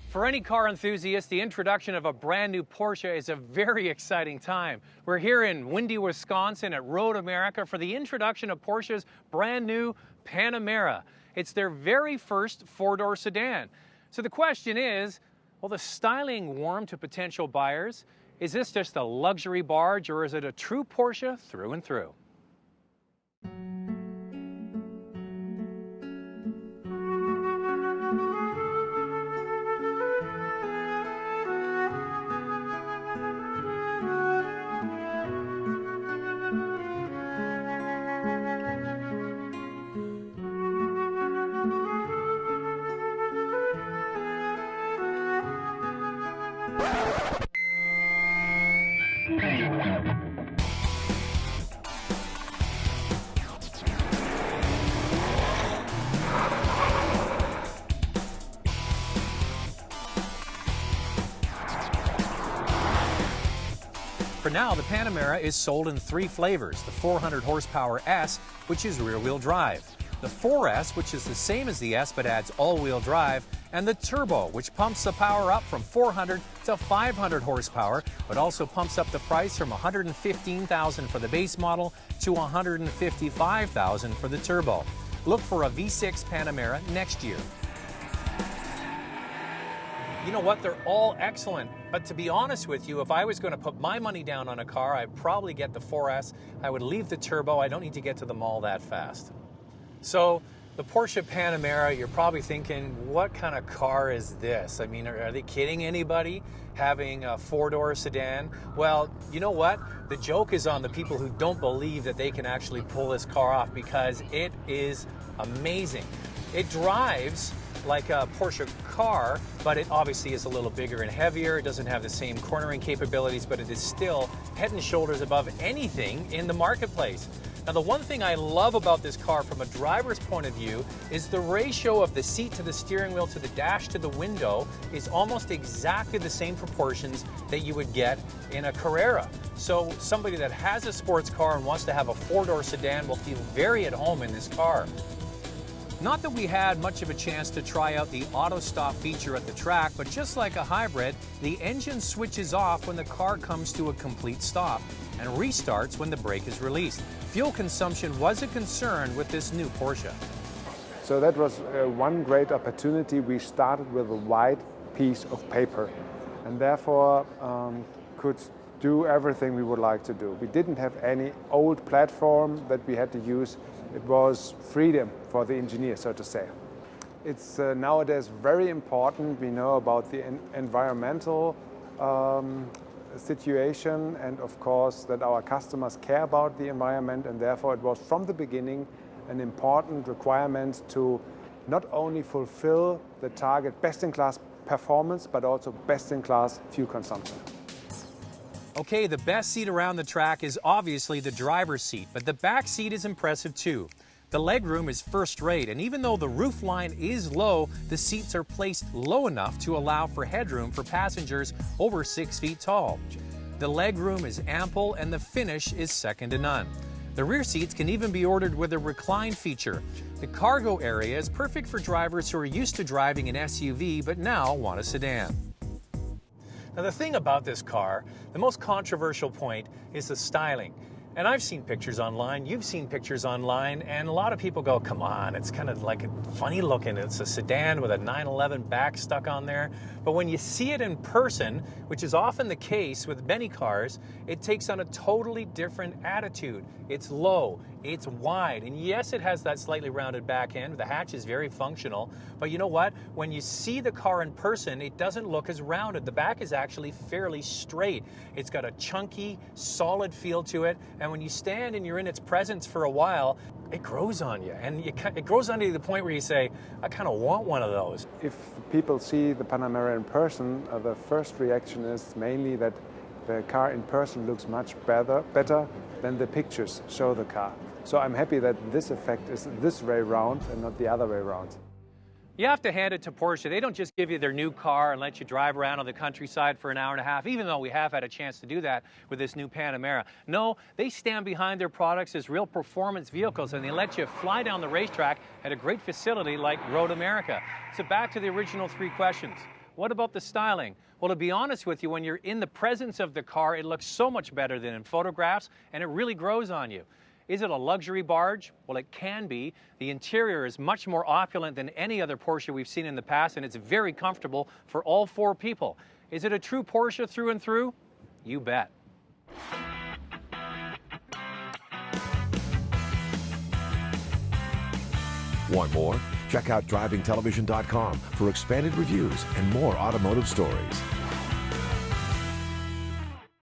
For any car enthusiast, the introduction of a brand new Porsche is a very exciting time. We're here in windy Wisconsin at Road America for the introduction of Porsche's brand new Panamera. It's their very first four-door sedan. So the question is, will the styling warm to potential buyers? Is this just a luxury barge, or is it a true Porsche through and through? For now, the Panamera is sold in three flavors: the 400 horsepower S, which is rear-wheel drive, the 4S, which is the same as the S but adds all-wheel drive, and the Turbo, which pumps the power up from 400 to 500 horsepower, but also pumps up the price from $115,000 for the base model to $155,000 for the Turbo. Look for a V6 Panamera next year. You know what? They're all excellent. But to be honest with you, if I was going to put my money down on a car, I'd probably get the 4S. I would leave the Turbo. I don't need to get to the mall that fast. So the Porsche Panamera, you're probably thinking, what kind of car is this? I mean, are they kidding anybody having a four-door sedan? Well, you know what? The joke is on the people who don't believe that they can actually pull this car off, because it is amazing. It drives like a Porsche car, but it obviously is a little bigger and heavier. It doesn't have the same cornering capabilities, but it is still head and shoulders above anything in the marketplace. Now, the one thing I love about this car from a driver's point of view is the ratio of the seat to the steering wheel to the dash to the window is almost exactly the same proportions that you would get in a Carrera. So somebody that has a sports car and wants to have a four-door sedan will feel very at home in this car. Not that we had much of a chance to try out the auto stop feature at the track, but just like a hybrid, the engine switches off when the car comes to a complete stop and restarts when the brake is released. Fuel consumption was a concern with this new Porsche. So that was one great opportunity. We started with a white piece of paper and therefore could do everything we would like to do. We didn't have any old platform that we had to use. It was freedom for the engineer, so to say. It's nowadays very important. We know about the environmental situation, and of course that our customers care about the environment, and therefore it was from the beginning an important requirement to not only fulfill the target best-in-class performance, but also best-in-class fuel consumption. Okay, the best seat around the track is obviously the driver's seat, but the back seat is impressive too. The legroom is first rate, and even though the roof line is low, the seats are placed low enough to allow for headroom for passengers over 6 feet tall. The legroom is ample, and the finish is second to none. The rear seats can even be ordered with a recline feature. The cargo area is perfect for drivers who are used to driving an SUV but now want a sedan. Now, the thing about this car, the most controversial point, is the styling. And I've seen pictures online, you've seen pictures online, and a lot of people go, come on, it's kind of like funny looking. It's a sedan with a 911 back stuck on there. But when you see it in person, which is often the case with many cars, it takes on a totally different attitude. It's low, it's wide, and yes, it has that slightly rounded back end. The hatch is very functional, but you know what? When you see the car in person, it doesn't look as rounded. The back is actually fairly straight. It's got a chunky, solid feel to it, and when you stand and you're in its presence for a while, it grows on you, and it grows on you to the point where you say, I kind of want one of those. If people see the Panamera in person, the first reaction is mainly that the car in person looks much better than the pictures show the car. So I'm happy that this effect is this way round and not the other way around. You have to hand it to Porsche. They don't just give you their new car and let you drive around on the countryside for an hour and a half, even though we have had a chance to do that with this new Panamera. No, they stand behind their products as real performance vehicles, and they let you fly down the racetrack at a great facility like Road America. So back to the original three questions. What about the styling? Well, to be honest with you, when you're in the presence of the car, it looks so much better than in photographs, and it really grows on you. Is it a luxury barge? Well, it can be. The interior is much more opulent than any other Porsche we've seen in the past, and it's very comfortable for all four people. Is it a true Porsche through and through? You bet. Want more? Check out drivingtelevision.com for expanded reviews and more automotive stories.